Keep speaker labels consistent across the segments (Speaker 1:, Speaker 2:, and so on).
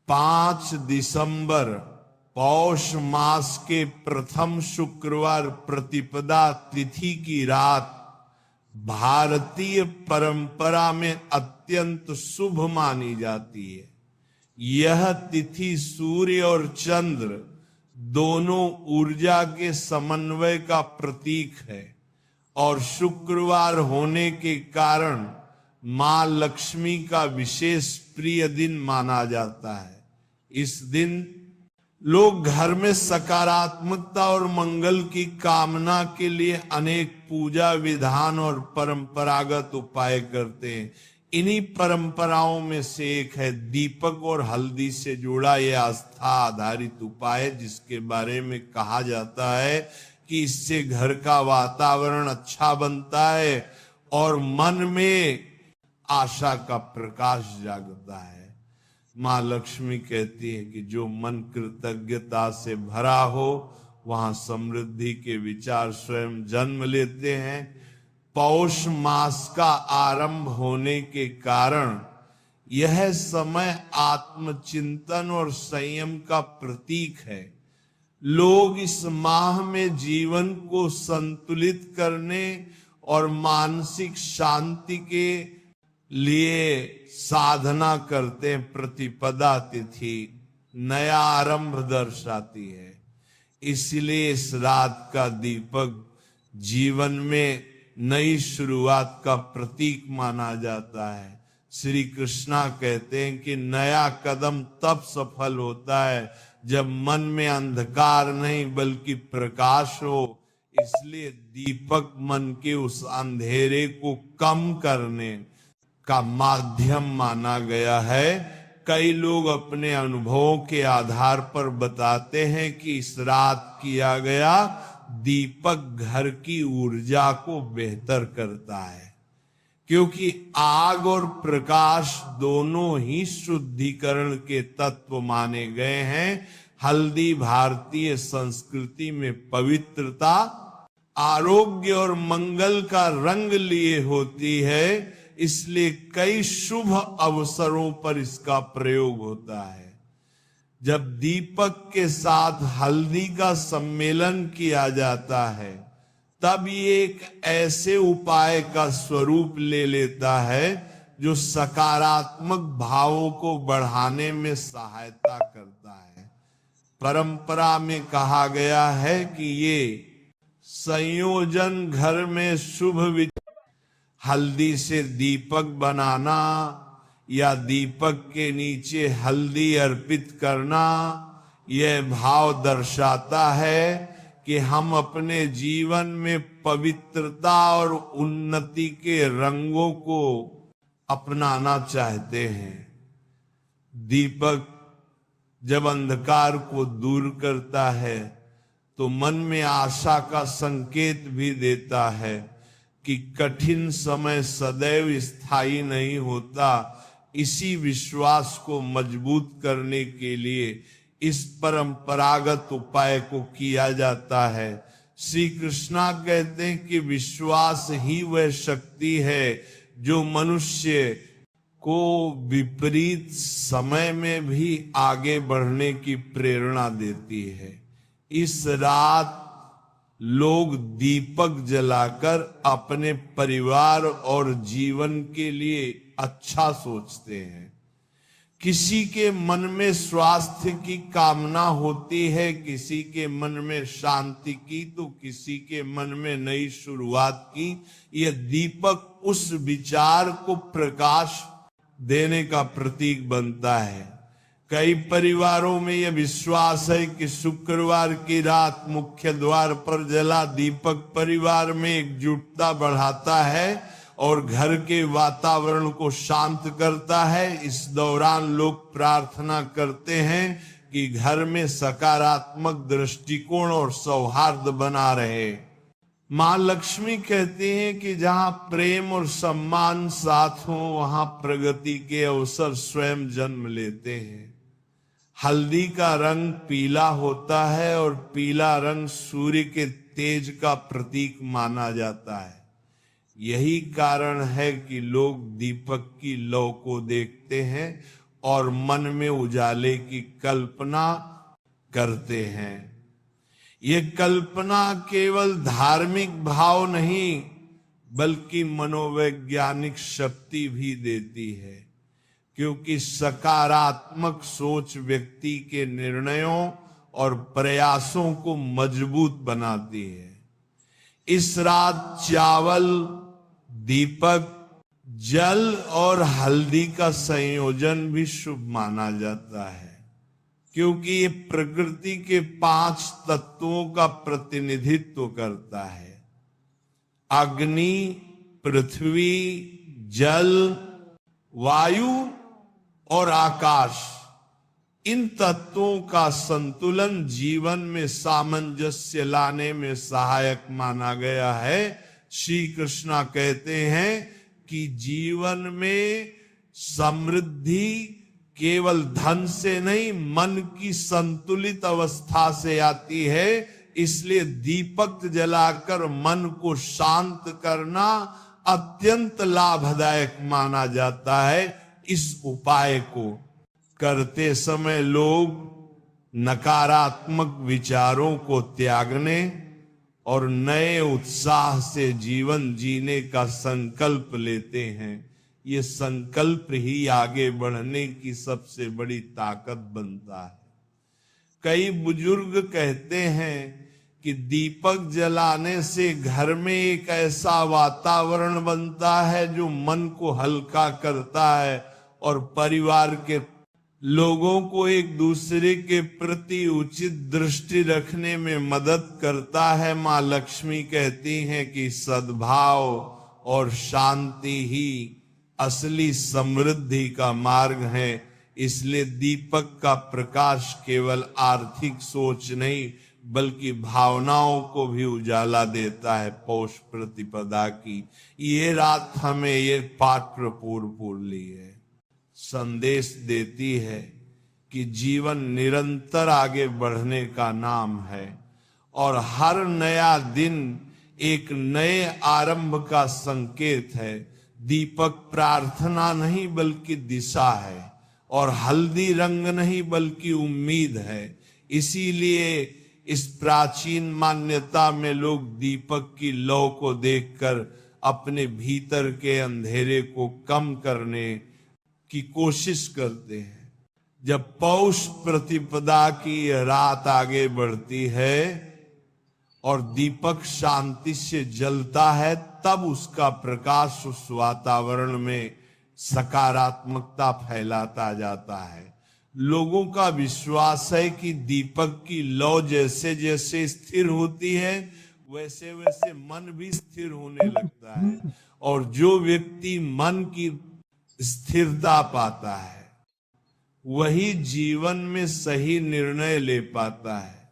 Speaker 1: 5 दिसंबर पौष मास के प्रथम शुक्रवार प्रतिपदा तिथि की रात भारतीय परंपरा में अत्यंत शुभ मानी जाती है। यह तिथि सूर्य और चंद्र दोनों ऊर्जा के समन्वय का प्रतीक है और शुक्रवार होने के कारण मां लक्ष्मी का विशेष प्रिय दिन माना जाता है। इस दिन लोग घर में सकारात्मकता और मंगल की कामना के लिए अनेक पूजा विधान और परंपरागत उपाय करते हैं। इन्हीं परंपराओं में से एक है दीपक और हल्दी से जुड़ा यह आस्था आधारित उपाय, जिसके बारे में कहा जाता है कि इससे घर का वातावरण अच्छा बनता है और मन में आशा का प्रकाश जागता है। मां लक्ष्मी कहती है कि जो मन कृतज्ञता से भरा हो वहां समृद्धि के विचार स्वयं जन्म लेते हैं। पौष मास का आरंभ होने के कारण यह समय आत्मचिंतन और संयम का प्रतीक है। लोग इस माह में जीवन को संतुलित करने और मानसिक शांति के लिए साधना करते हैं। प्रतिपदा तिथि नया आरंभ दर्शाती है, इसलिए इस रात का दीपक जीवन में नई शुरुआत का प्रतीक माना जाता है। श्री कृष्णा कहते हैं कि नया कदम तब सफल होता है जब मन में अंधकार नहीं बल्कि प्रकाश हो। इसलिए दीपक मन के उस अंधेरे को कम करने का माध्यम माना गया है। कई लोग अपने अनुभवों के आधार पर बताते हैं कि इस रात किया गया दीपक घर की ऊर्जा को बेहतर करता है, क्योंकि आग और प्रकाश दोनों ही शुद्धिकरण के तत्व माने गए हैं। हल्दी भारतीय संस्कृति में पवित्रता, आरोग्य और मंगल का रंग लिए होती है, इसलिए कई शुभ अवसरों पर इसका प्रयोग होता है। जब दीपक के साथ हल्दी का सम्मेलन किया जाता है तब ये एक ऐसे उपाय का स्वरूप ले लेता है जो सकारात्मक भावों को बढ़ाने में सहायता करता है। परंपरा में कहा गया है कि ये संयोजन घर में शुभ हल्दी से दीपक बनाना या दीपक के नीचे हल्दी अर्पित करना, यह भाव दर्शाता है कि हम अपने जीवन में पवित्रता और उन्नति के रंगों को अपनाना चाहते हैं। दीपक जब अंधकार को दूर करता है तो मन में आशा का संकेत भी देता है कि कठिन समय सदैव स्थायी नहीं होता। इसी विश्वास को मजबूत करने के लिए इस परंपरागत उपाय को किया जाता है। श्री कृष्णा कहते हैं कि विश्वास ही वह शक्ति है जो मनुष्य को विपरीत समय में भी आगे बढ़ने की प्रेरणा देती है। इस रात लोग दीपक जलाकर अपने परिवार और जीवन के लिए अच्छा सोचते हैं। किसी के मन में स्वास्थ्य की कामना होती है, किसी के मन में शांति की, तो किसी के मन में नई शुरुआत की। यह दीपक उस विचार को प्रकाश देने का प्रतीक बनता है। कई परिवारों में यह विश्वास है कि शुक्रवार की रात मुख्य द्वार पर जला दीपक परिवार में एकजुटता बढ़ाता है और घर के वातावरण को शांत करता है। इस दौरान लोग प्रार्थना करते हैं कि घर में सकारात्मक दृष्टिकोण और सौहार्द बना रहे। मां लक्ष्मी कहती हैं कि जहां प्रेम और सम्मान साथ हो वहां प्रगति के अवसर स्वयं जन्म लेते हैं। हल्दी का रंग पीला होता है और पीला रंग सूर्य के तेज का प्रतीक माना जाता है। यही कारण है कि लोग दीपक की लौ को देखते हैं और मन में उजाले की कल्पना करते हैं। ये कल्पना केवल धार्मिक भाव नहीं बल्कि मनोवैज्ञानिक शक्ति भी देती है, क्योंकि सकारात्मक सोच व्यक्ति के निर्णयों और प्रयासों को मजबूत बनाती है। इस रात चावल, दीपक, जल और हल्दी का संयोजन भी शुभ माना जाता है, क्योंकि ये प्रकृति के 5 तत्वों का प्रतिनिधित्व करता है। अग्नि, पृथ्वी, जल, वायु और आकाश, इन तत्वों का संतुलन जीवन में सामंजस्य लाने में सहायक माना गया है। श्री कृष्ण कहते हैं कि जीवन में समृद्धि केवल धन से नहीं, मन की संतुलित अवस्था से आती है। इसलिए दीपक जलाकर मन को शांत करना अत्यंत लाभदायक माना जाता है। इस उपाय को करते समय लोग नकारात्मक विचारों को त्यागने और नए उत्साह से जीवन जीने का संकल्प लेते हैं। ये संकल्प ही आगे बढ़ने की सबसे बड़ी ताकत बनता है। कई बुजुर्ग कहते हैं कि दीपक जलाने से घर में एक ऐसा वातावरण बनता है जो मन को हल्का करता है और परिवार के लोगों को एक दूसरे के प्रति उचित दृष्टि रखने में मदद करता है। माँ लक्ष्मी कहती हैं कि सद्भाव और शांति ही असली समृद्धि का मार्ग है। इसलिए दीपक का प्रकाश केवल आर्थिक सोच नहीं बल्कि भावनाओं को भी उजाला देता है। पौष प्रतिपदा की ये रात हमें ये पाठ पूर्ली है, संदेश देती है कि जीवन निरंतर आगे बढ़ने का नाम है और हर नया दिन एक नए आरंभ का संकेत है। दीपक प्रार्थना नहीं बल्कि दिशा है और हल्दी रंग नहीं बल्कि उम्मीद है। इसीलिए इस प्राचीन मान्यता में लोग दीपक की लौ को देखकर अपने भीतर के अंधेरे को कम करने की कोशिश करते हैं। जब पौष प्रतिपदा की रात आगे बढ़ती है और दीपक शांति से जलता है, तब उसका प्रकाश उस वातावरण में सकारात्मकता फैलाता जाता है। लोगों का विश्वास है कि दीपक की लौ जैसे जैसे स्थिर होती है वैसे वैसे मन भी स्थिर होने लगता है और जो व्यक्ति मन की स्थिरता पाता है वही जीवन में सही निर्णय ले पाता है।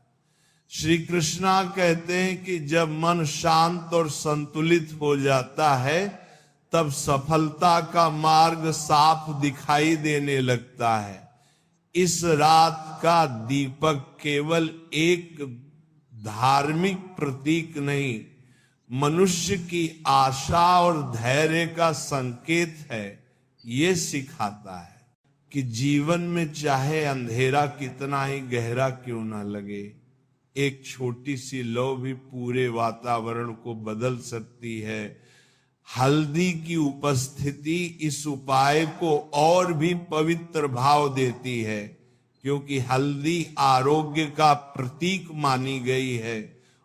Speaker 1: श्री कृष्णा कहते हैं कि जब मन शांत और संतुलित हो जाता है तब सफलता का मार्ग साफ दिखाई देने लगता है। इस रात का दीपक केवल एक धार्मिक प्रतीक नहीं, मनुष्य की आशा और धैर्य का संकेत है। ये सिखाता है कि जीवन में चाहे अंधेरा कितना ही गहरा क्यों ना लगे, एक छोटी सी लौ भी पूरे वातावरण को बदल सकती है। हल्दी की उपस्थिति इस उपाय को और भी पवित्र भाव देती है, क्योंकि हल्दी आरोग्य का प्रतीक मानी गई है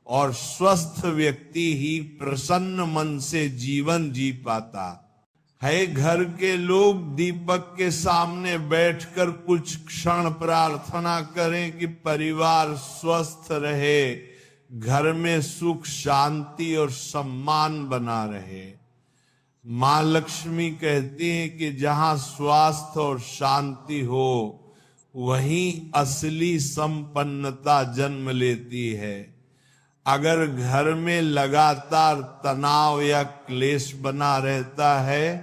Speaker 1: और स्वस्थ व्यक्ति ही प्रसन्न मन से जीवन जी पाता है। घर के लोग दीपक के सामने बैठकर कुछ क्षण प्रार्थना करें कि परिवार स्वस्थ रहे, घर में सुख शांति और सम्मान बना रहे। माँ लक्ष्मी कहती हैं कि जहां स्वास्थ्य और शांति हो वहीं असली संपन्नता जन्म लेती है। अगर घर में लगातार तनाव या क्लेश बना रहता है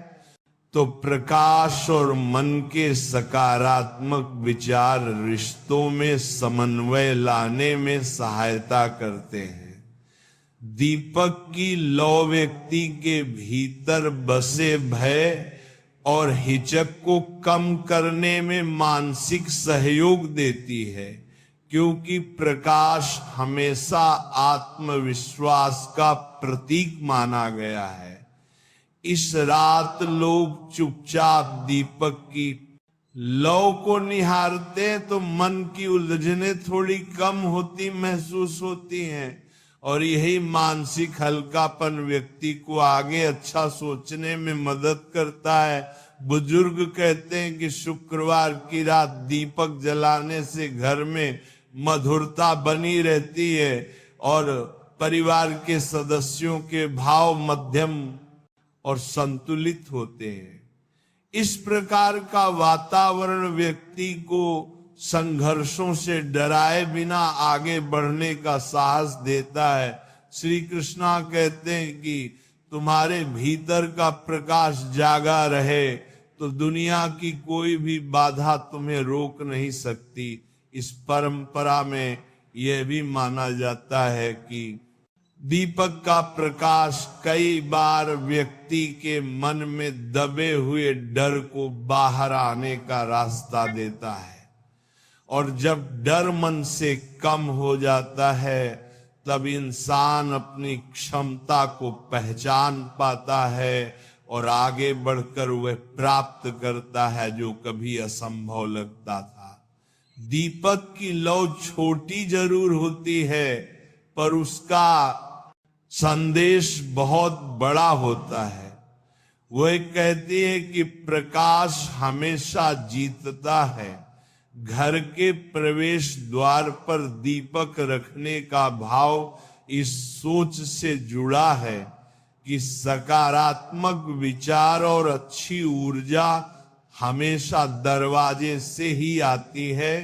Speaker 1: तो प्रकाश और मन के सकारात्मक विचार रिश्तों में समन्वय लाने में सहायता करते हैं। दीपक की लौ व्यक्ति के भीतर बसे भय, और हिचक को कम करने में मानसिक सहयोग देती है, क्योंकि प्रकाश हमेशा आत्मविश्वास का प्रतीक माना गया है। इस रात लोग चुपचाप दीपक की लौ को निहारते तो मन की उलझने थोड़ी कम होती महसूस होती हैं, और यही मानसिक हल्कापन व्यक्ति को आगे अच्छा सोचने में मदद करता है। बुजुर्ग कहते हैं कि शुक्रवार की रात दीपक जलाने से घर में मधुरता बनी रहती है और परिवार के सदस्यों के भाव मध्यम और संतुलित होते हैं। इस प्रकार का वातावरण व्यक्ति को संघर्षों से डराए बिना आगे बढ़ने का साहस देता है। श्री कृष्णा कहते हैं कि तुम्हारे भीतर का प्रकाश जागा रहे तो दुनिया की कोई भी बाधा तुम्हें रोक नहीं सकती। इस परंपरा में यह भी माना जाता है कि दीपक का प्रकाश कई बार व्यक्ति के मन में दबे हुए डर को बाहर आने का रास्ता देता है, और जब डर मन से कम हो जाता है तब इंसान अपनी क्षमता को पहचान पाता है और आगे बढ़कर वह प्राप्त करता है जो कभी असंभव लगता था। दीपक की लौ छोटी जरूर होती है, पर उसका संदेश बहुत बड़ा होता है। वह कहती है कि प्रकाश हमेशा जीतता है। घर के प्रवेश द्वार पर दीपक रखने का भाव इस सोच से जुड़ा है कि सकारात्मक विचार और अच्छी ऊर्जा हमेशा दरवाजे से ही आती है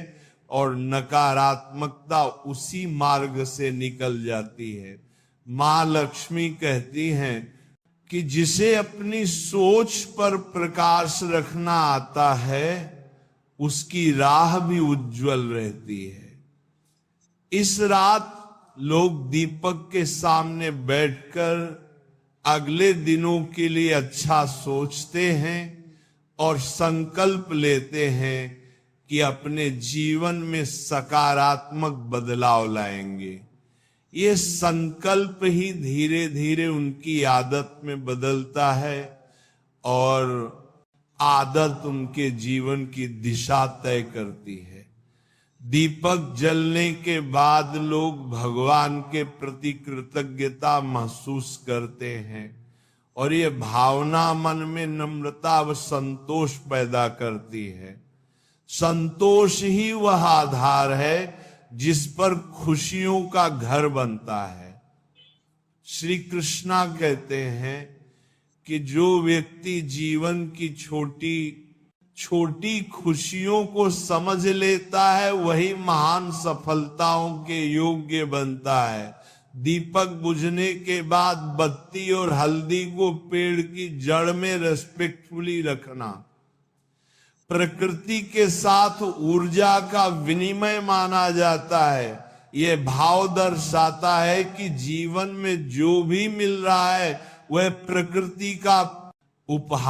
Speaker 1: और नकारात्मकता उसी मार्ग से निकल जाती है। माँ लक्ष्मी कहती हैं कि जिसे अपनी सोच पर प्रकाश रखना आता है उसकी राह भी उज्जवल रहती है। इस रात लोग दीपक के सामने बैठकर अगले दिनों के लिए अच्छा सोचते हैं और संकल्प लेते हैं कि अपने जीवन में सकारात्मक बदलाव लाएंगे। ये संकल्प ही धीरे धीरे उनकी आदत में बदलता है और आदत उनके जीवन की दिशा तय करती है। दीपक जलने के बाद लोग भगवान के प्रति कृतज्ञता महसूस करते हैं और ये भावना मन में नम्रता व संतोष पैदा करती है। संतोष ही वह आधार है जिस पर खुशियों का घर बनता है। श्री कृष्णा कहते हैं कि जो व्यक्ति जीवन की छोटी छोटी खुशियों को समझ लेता है वही महान सफलताओं के योग्य बनता है। दीपक बुझने के बाद बत्ती और हल्दी को पेड़ की जड़ में रेस्पेक्टफुली रखना, प्रकृति के साथ ऊर्जा का विनिमय माना जाता है। यह भाव दर्शाता है कि जीवन में जो भी मिल रहा है वह प्रकृति का उपहार